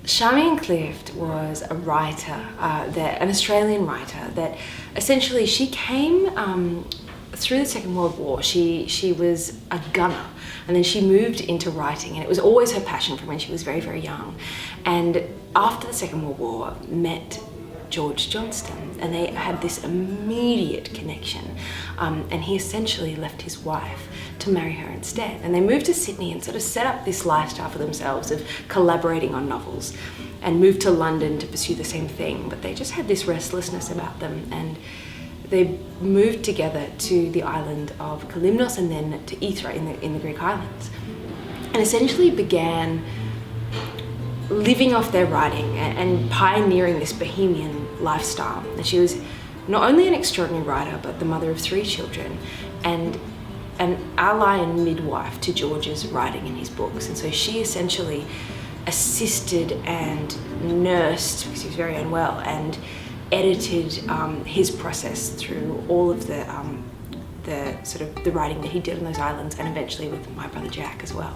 Charmian Clift was a writer, an Australian writer that essentially she came through the Second World War. She was a gunner, and then she moved into writing, and it was always her passion from when she was very, very young. And after the Second World War, met George Dunstan, and they had this immediate connection, and he essentially left his wife to marry her instead, and they moved to Sydney and sort of set up this lifestyle for themselves of collaborating on novels, and moved to London to pursue the same thing. But they just had this restlessness about them, and they moved together to the island of Kalymnos and then to Hydra in the Greek islands, and essentially began living off their writing and pioneering this bohemian lifestyle. And she was not only an extraordinary writer, but the mother of 3 children and an ally and midwife to George's writing in his books. And so she essentially assisted and nursed, because he was very unwell, and edited his process through all of the sort of the writing that he did on those islands, and eventually with my brother Jack as well.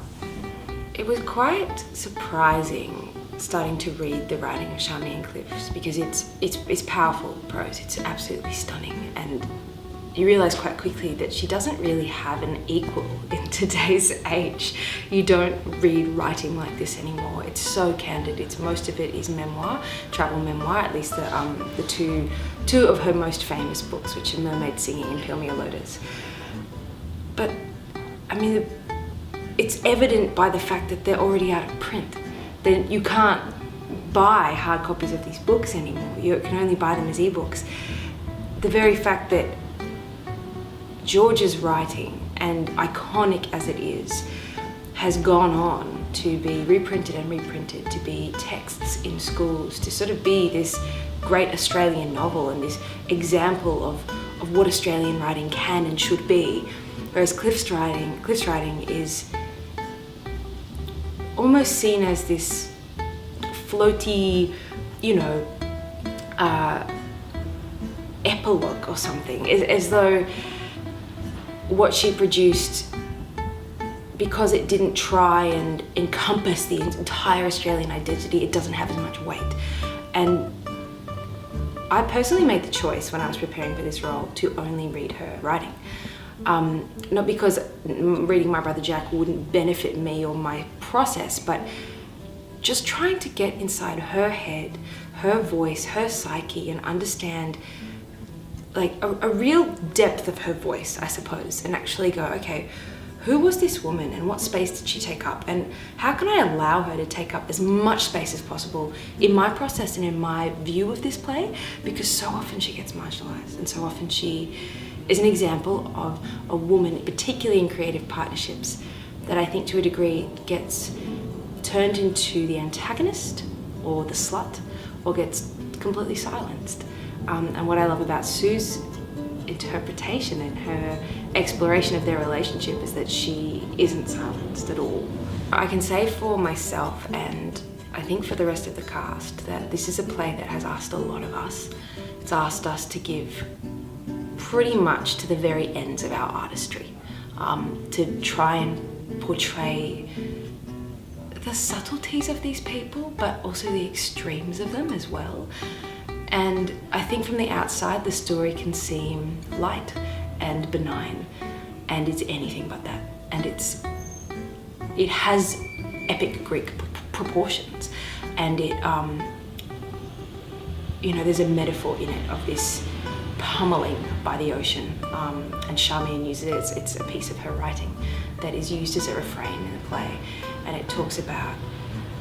It was quite surprising starting to read the writing of Charmian Clift, because it's powerful prose. It's absolutely stunning, and you realise quite quickly that she doesn't really have an equal in today's age. You don't read writing like this anymore. It's so candid. Most of it is memoir, travel memoir. At least the two of her most famous books, which are Mermaid Singing and Peel Me a Lotus. But I mean, it's evident by the fact that they're already out of print. That you can't buy hard copies of these books anymore. You can only buy them as ebooks. The very fact that George's writing, and iconic as it is, has gone on to be reprinted and reprinted, to be texts in schools, to sort of be this great Australian novel and this example of what Australian writing can and should be. Whereas Clift's writing is almost seen as this floaty, epilogue or something, as though what she produced, because it didn't try and encompass the entire Australian identity, it doesn't have as much weight. And I personally made the choice when I was preparing for this role to only read her writing. Not because reading My Brother Jack wouldn't benefit me or my process, but just trying to get inside her head, her voice, her psyche, and understand like a real depth of her voice, I suppose, and actually go, okay, who was this woman and what space did she take up, and how can I allow her to take up as much space as possible in my process and in my view of this play, because so often she gets marginalized, and so often she is an example of a woman, particularly in creative partnerships, that I think to a degree gets turned into the antagonist or the slut, or gets completely silenced. And what I love about Sue's interpretation and her exploration of their relationship is that she isn't silenced at all. I can say for myself, and I think for the rest of the cast, that this is a play that has asked a lot of us. It's asked us to give pretty much to the very ends of our artistry, to try and portray the subtleties of these people, but also the extremes of them as well. And I think from the outside, the story can seem light and benign, and it's anything but that. And it has epic Greek proportions, and there's a metaphor in it of this pummeling by the ocean, and Charmian uses it. It's a piece of her writing that is used as a refrain in the play, and it talks about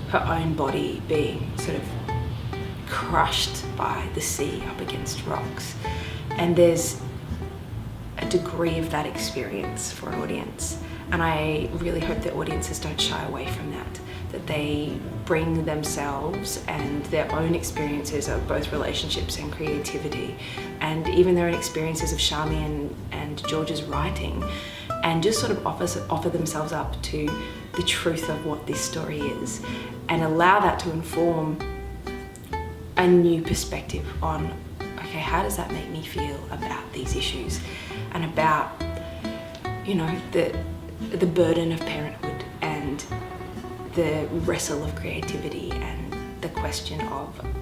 her own body being sort of crushed by the sea up against rocks. And there's a degree of that experience for an audience, and I really hope that audiences don't shy away from that they bring themselves and their own experiences of both relationships and creativity, and even their own experiences of Charmian and George's writing, and just sort of offer themselves up to the truth of what this story is, and allow that to inform a new perspective on, okay, how does that make me feel about these issues, and about, the burden of parenthood and the wrestle of creativity and the question of